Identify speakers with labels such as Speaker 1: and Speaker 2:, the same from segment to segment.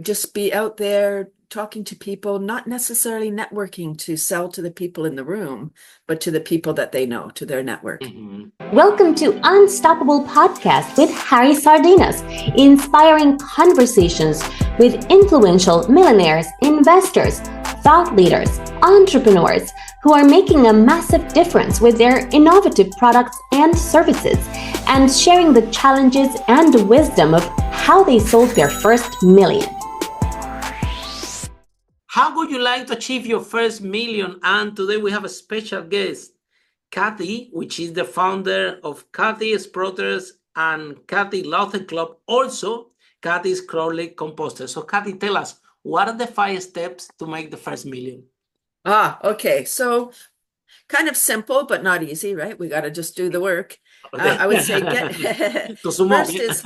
Speaker 1: Just be out there talking to people, not necessarily networking to sell to the people in the room, but to the people that they know, to their network.
Speaker 2: Welcome to Unstoppable Podcast with Harry Sardinas, inspiring conversations with influential millionaires, investors, thought leaders, entrepreneurs who are making a massive difference with their innovative products and services, and sharing the challenges and wisdom of how they sold their first million.
Speaker 3: How would you like to achieve your first million? And today we have a special guest, Cathy, which is the founder of Cathy Composters and Cathy Laughter Club. Also, Cathy's Crowley Composters. So, Cathy, tell us, what are the 5 steps to make the first million?
Speaker 1: Okay. So kind of simple, but not easy, right? We got to just do the work. I would say first is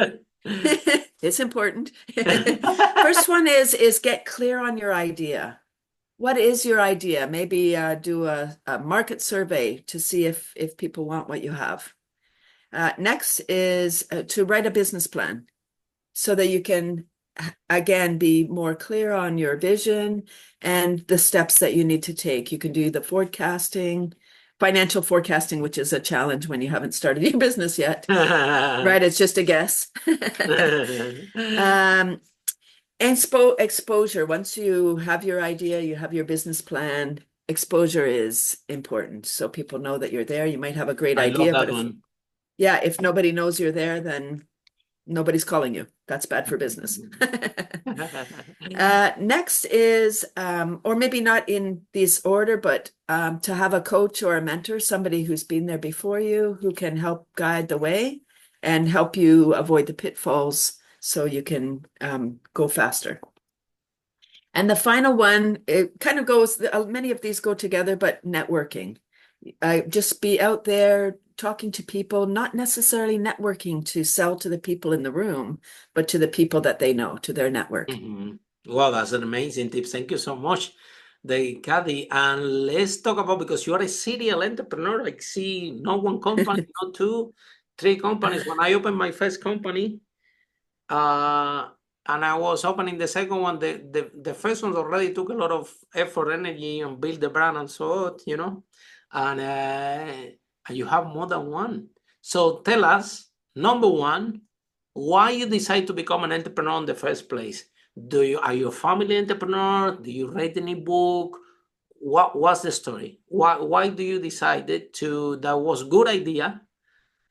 Speaker 1: it's important. First one is get clear on your idea. What is your idea? Maybe do a market survey to see if people want what you have. Next is to write a business plan so that you can, again, be more clear on your vision and the steps that you need to take. You can do the financial forecasting, which is a challenge when you haven't started your business yet. Right? It's just a guess. Exposure. Once you have your idea, you have your business plan, exposure is important. So people know that you're there. You might have a great idea, but if nobody knows you're there, then nobody's calling you. That's bad for business. Next is, or maybe not in this order, but to have a coach or a mentor, somebody who's been there before you, who can help guide the way and help you avoid the pitfalls so you can go faster. And the final one, it kind of goes, many of these go together, but networking. Just be out there talking to people, not necessarily networking to sell to the people in the room, but to the people that they know, to their network.
Speaker 3: Wow, that's an amazing tip. Thank you so much, Cathy. And let's talk about, because you are a serial entrepreneur. I see not one company, not 2, 3 companies. When I opened my first company, and I was opening the second one, the first one already took a lot of effort, energy, and build the brand and so on, and you have more than one. So tell us, number one, why you decide to become an entrepreneur in the first place. Are you a family entrepreneur? Do you read any book? What's the story? Why do you decide that was good idea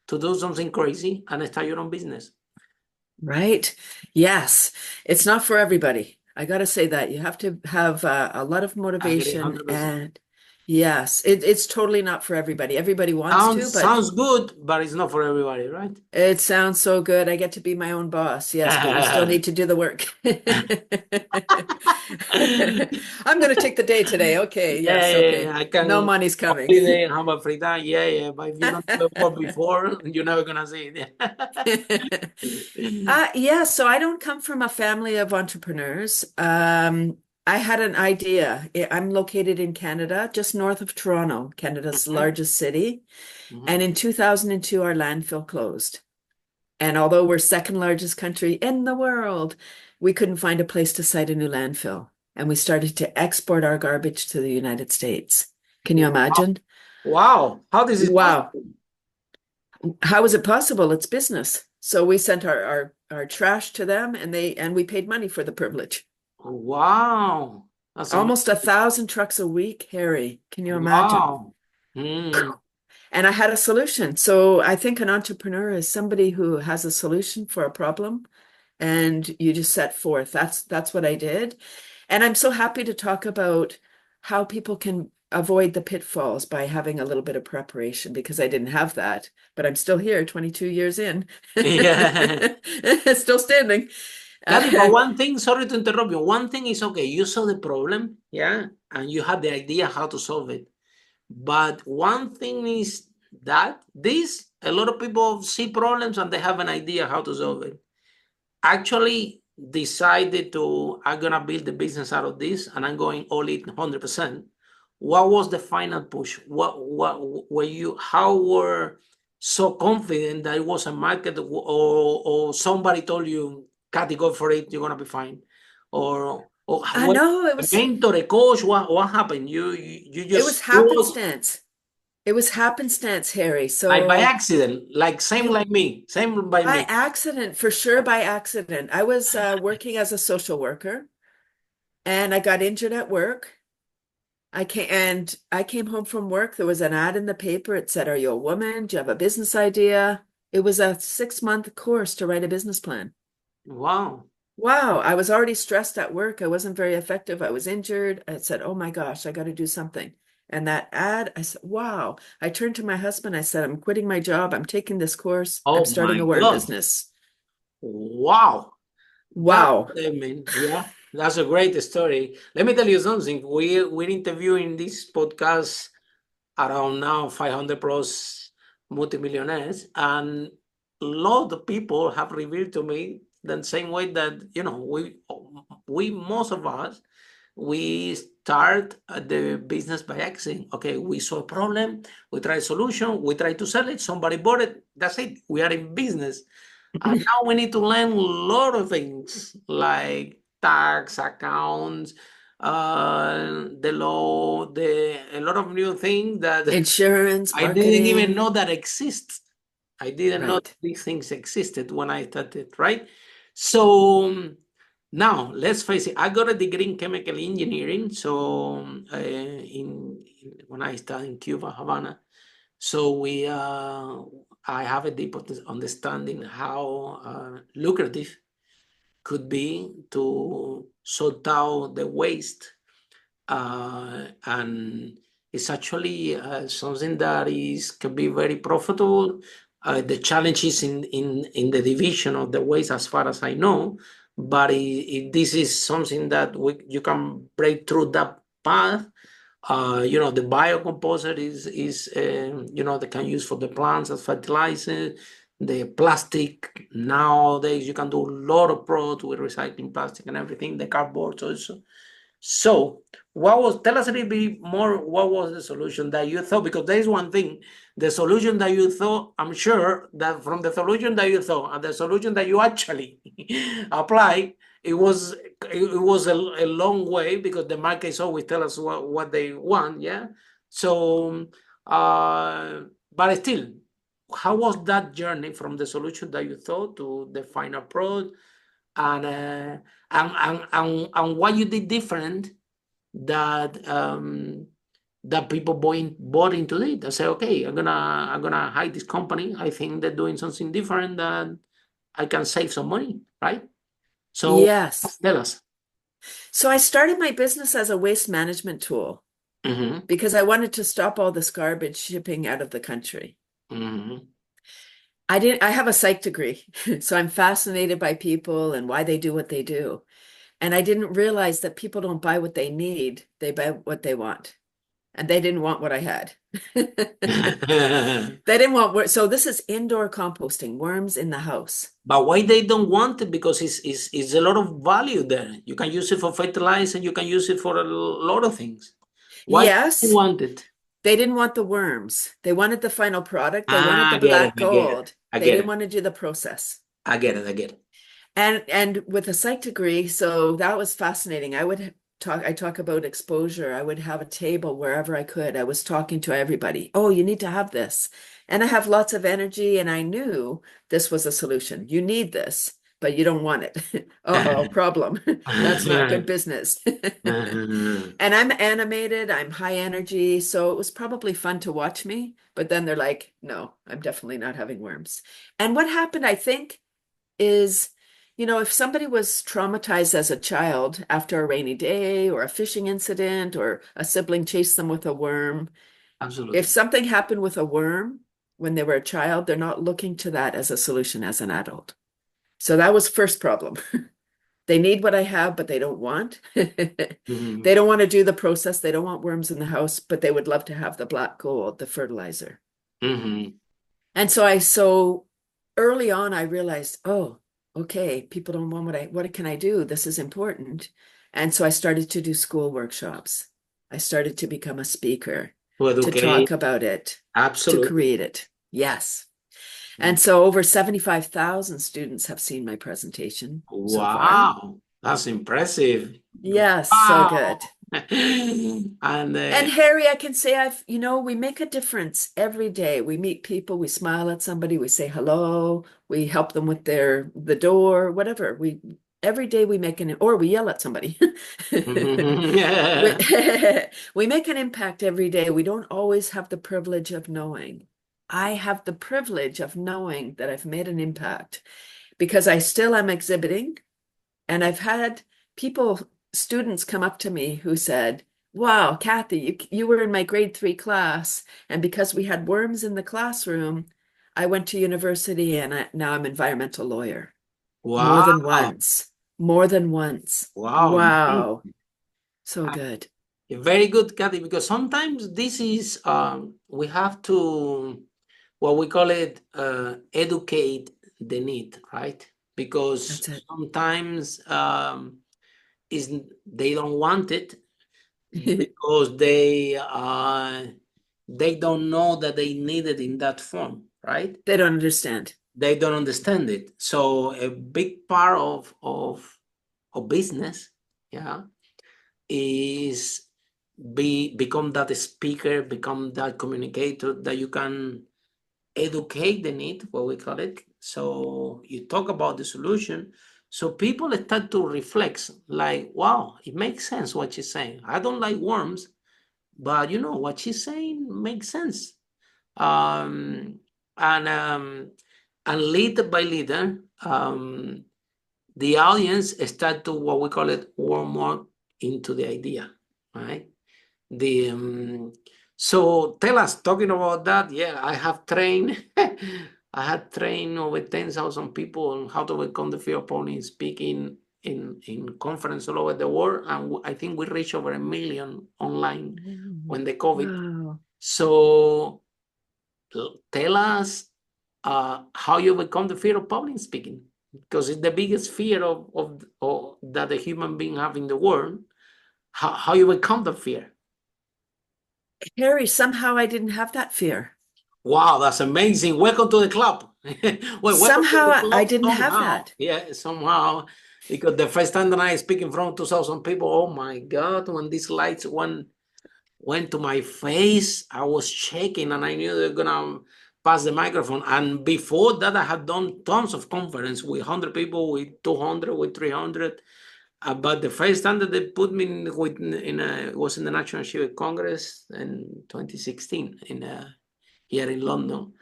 Speaker 3: to do something crazy and start your own business?
Speaker 1: Right. Yes. It's not for everybody. I got to say that you have to have a lot of motivation, and yes, it's totally not for everybody. Everybody wants to, but
Speaker 3: sounds good, but it's not for everybody, right?
Speaker 1: It sounds so good. I get to be my own boss. Yes, but you still need to do the work. I'm going to take the day today. Okay. Yes. Okay.
Speaker 3: I can
Speaker 1: No money's coming.
Speaker 3: Have a free time. Yeah. But if you don't do it before, you're never gonna see it.
Speaker 1: Yeah. So I don't come from a family of entrepreneurs. I had an idea. I'm located in Canada, just north of Toronto, Canada's largest city. And in 2002, our landfill closed. And although we're second largest country in the world, we couldn't find a place to site a new landfill. And we started to export our garbage to the United States. Can you imagine?
Speaker 3: Wow. How does it
Speaker 1: Wow. How is it possible? It's business. So we sent our trash to them, and we paid money for the privilege.
Speaker 3: Wow.
Speaker 1: That's almost 1,000 trucks a week, Harry. Can you imagine?
Speaker 3: Wow.
Speaker 1: And I had a solution. So I think an entrepreneur is somebody who has a solution for a problem, and you just set forth. That's what I did. And I'm so happy to talk about how people can avoid the pitfalls by having a little bit of preparation, because I didn't have that, but I'm still here 22 years in.
Speaker 3: Yeah.
Speaker 1: Still standing.
Speaker 3: But one thing, sorry to interrupt you. One thing is, okay, you saw the problem, yeah, and you had the idea how to solve it. But one thing is that a lot of people see problems and they have an idea how to solve it. Actually decided I'm gonna build the business out of this, and I'm going all in 100%. What was the final push? How were so confident that it was a market, or somebody told you Cathy, go for it. You're gonna be fine. Or
Speaker 1: I
Speaker 3: what?
Speaker 1: know
Speaker 3: A mentor, a coach. What happened? You
Speaker 1: it was
Speaker 3: just was
Speaker 1: happenstance. It was happenstance, Harry.
Speaker 3: by
Speaker 1: So
Speaker 3: accident, like same
Speaker 1: it,
Speaker 3: like me, same by
Speaker 1: by
Speaker 3: me.
Speaker 1: accident, for sure, by accident. I was working as a social worker and I got injured at work. I came home from work. There was an ad in the paper. It said, "Are you a woman? Do you have a business idea?" It was a 6-month course to write a business plan.
Speaker 3: Wow.
Speaker 1: Wow, I was already stressed at work. I wasn't very effective. I was injured. I said, "Oh my gosh, I got to do something." And that ad, I said, "Wow." I turned to my husband. I said, "I'm quitting my job. I'm taking this course. I'm
Speaker 3: Oh
Speaker 1: starting
Speaker 3: my
Speaker 1: a worm
Speaker 3: God.
Speaker 1: business."
Speaker 3: Wow. That,
Speaker 1: Wow.
Speaker 3: I mean, yeah, that's a great story. Let me tell you something. We're interviewing this podcast around now 500 plus multimillionaires, and a lot of people have revealed to me the same way that we most of us we start the business by accident. Okay, we saw a problem, we try a solution, we try to sell it, somebody bought it, that's it, we are in business. And now we need to learn a lot of things like tax, accounts, the law, a lot of new things that
Speaker 1: Insurance,
Speaker 3: I didn't even
Speaker 1: marketing.
Speaker 3: know that exist. I didn't know
Speaker 1: Right.
Speaker 3: these things existed when I started, right? So now let's face it. I got a degree in chemical engineering. So when I studied in Cuba, Havana, so I have a deep understanding how lucrative could be to sort out the waste, and it's actually something that can be very profitable. The challenge is in the division of the waste, as far as I know. But if this is something that you can break through that path, the biocomposer is they can use for the plants as fertilizer. The plastic nowadays you can do a lot of products with recycling plastic and everything. The cardboard also. So, tell us a little bit more, what was the solution that you thought? Because there is one thing, the solution that you thought, I'm sure that from the solution that you thought and the solution that you actually apply, it was a long way, because the markets always tell us what they want, yeah? So, but still, how was that journey from the solution that you thought to the final product? And what you did different that people bought into it. I say, okay, I'm gonna hire this company. I think they're doing something different, that I can save some money, right? So
Speaker 1: Yes.
Speaker 3: tell us.
Speaker 1: So I started my business as a waste management tool
Speaker 3: Mm-hmm.
Speaker 1: because I wanted to stop all this garbage shipping out of the country.
Speaker 3: Mm-hmm.
Speaker 1: I have a psych degree, so I'm fascinated by people and why they do what they do. And I didn't realize that people don't buy what they need, they buy what they want. And they didn't want what I had. They didn't want so this is indoor composting, worms in the house.
Speaker 3: But why they don't want it? Because it's a lot of value there. You can use it for fertilizer, you can use it for a lot of things. Why do you
Speaker 1: Yes,
Speaker 3: want it?
Speaker 1: they didn't want the worms. They wanted the final product. They wanted the
Speaker 3: I get it.
Speaker 1: black gold.
Speaker 3: I
Speaker 1: They
Speaker 3: get
Speaker 1: didn't
Speaker 3: it.
Speaker 1: want to do the process.
Speaker 3: I get it. I get it.
Speaker 1: And with a psych degree, so that was fascinating. I talk about exposure. I would have a table wherever I could. I was talking to everybody. Oh, you need to have this. And I have lots of energy, and I knew this was a solution. You need this, but you don't want it. Uh-oh, problem. That's not good business. And I'm animated, I'm high energy, so it was probably fun to watch me. But then they're like, no, I'm definitely not having worms. And what happened, I think, is, if somebody was traumatized as a child after a rainy day or a fishing incident or a sibling chased them with a worm,
Speaker 3: Absolutely.
Speaker 1: if something happened with a worm when they were a child, they're not looking to that as a solution as an adult. So that was first problem. They need what I have, but they don't want.
Speaker 3: Mm-hmm.
Speaker 1: They don't want to do the process. They don't want worms in the house, but they would love to have the black gold, the fertilizer.
Speaker 3: Mm-hmm.
Speaker 1: And so early on, I realized, oh, okay, people don't want what can I do? This is important. And so I started to do school workshops. I started to become a speaker,
Speaker 3: To
Speaker 1: to
Speaker 3: educate.
Speaker 1: talk about it, to
Speaker 3: Absolutely.
Speaker 1: create it. Yes. And so over 75,000 students have seen my presentation so far.
Speaker 3: Wow, that's impressive.
Speaker 1: Yes,
Speaker 3: Wow.
Speaker 1: so good.
Speaker 3: And
Speaker 1: Harry, I can say we make a difference every day. We meet people, we smile at somebody, we say hello, we help them with the door, whatever. Every day we make or we yell at somebody. We make an impact every day. We don't always have the privilege of knowing. I have the privilege of knowing that I've made an impact because I still am exhibiting. And I've had students come up to me who said, wow, Cathy, you were in my grade 3 class. And because we had worms in the classroom, I went to university and now I'm an environmental lawyer.
Speaker 3: wow.
Speaker 1: More than once. More than once.
Speaker 3: Wow.
Speaker 1: Wow. So good.
Speaker 3: Very good, Cathy, because sometimes this is, we have to, what we call it, educate the need, right? Because sometimes they don't want it because they don't know that they need it in that form, right?
Speaker 1: They don't understand.
Speaker 3: They don't understand it. So a big part of business, is become that speaker, become that communicator that you can educate the need, what we call it. So you talk about the solution. So people start to reflect like, wow, it makes sense what she's saying. I don't like worms, but what she's saying makes sense. And little by little, the audience start to, what we call it, warm up into the idea, right? So tell us, talking about that, I have trained, I had trained over 10,000 people on how to overcome the fear of public speaking in conference all over the world. And I think we reached over 1 million online when the COVID.
Speaker 1: Wow.
Speaker 3: So tell us how you overcome the fear of public speaking, because it's the biggest fear of that a human being have in the world. How you overcome the fear?
Speaker 1: Harry, somehow I didn't have that fear.
Speaker 3: Wow, that's amazing. Welcome to the club.
Speaker 1: Somehow I didn't have that.
Speaker 3: Yeah, somehow. Because the first time that I speak in front of 2,000 people, oh my God, when these lights went to my face, I was shaking and I knew they were going to pass the microphone. And before that, I had done tons of conference with 100 people, with 200, with 300. But the first time that they put me was in the National Civic Congress in 2016 here in London.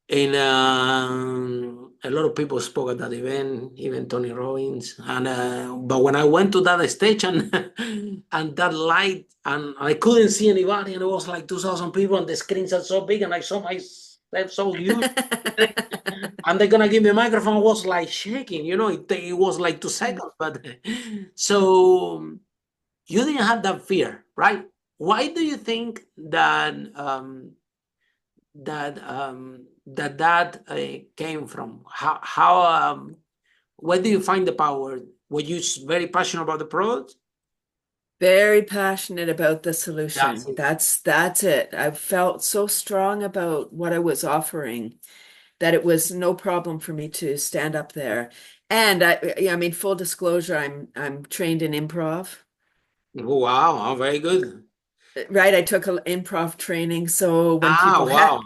Speaker 3: And a lot of people spoke at that event, even Tony Robbins. And but when I went to that stage and that light, and I couldn't see anybody, and it was like 2,000 people, and the screens are so big, and I saw myself so huge. And they're gonna give me a microphone. I was like shaking, it was like 2 seconds. But so you didn't have that fear, right? Why do you think that came from? How where do you find the power? Were you very passionate about the product?
Speaker 1: Very passionate about the solution. That's it. I felt so strong about what I was offering that it was no problem for me to stand up there. And I mean, full disclosure, I'm trained in improv.
Speaker 3: Wow, very good.
Speaker 1: Right, I took an improv training, so when people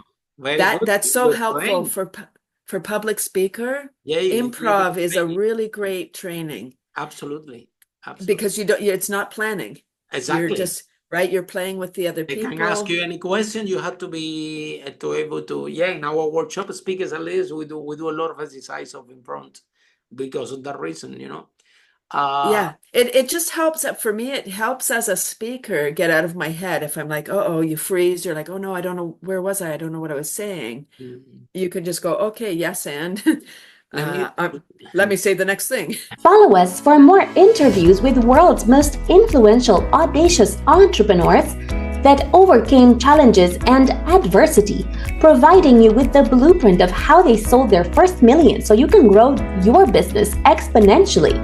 Speaker 1: that's so helpful for public speaker. Improv is a really great training.
Speaker 3: Absolutely.
Speaker 1: Because it's not planning.
Speaker 3: Exactly.
Speaker 1: You're just you're playing with the other people.
Speaker 3: They can ask you any question. You have to be able to. In our workshop, speakers at least we do a lot of exercise of improv because of that reason,
Speaker 1: It just helps. For me, it helps as a speaker get out of my head. If I'm like, you freeze, you're like, oh no, I don't know, where was I don't know what I was saying. You can just go, okay, yes, and let me say the next thing.
Speaker 2: Follow us for more interviews with world's most influential, audacious entrepreneurs that overcame challenges and adversity, providing you with the blueprint of how they sold their first million so you can grow your business exponentially.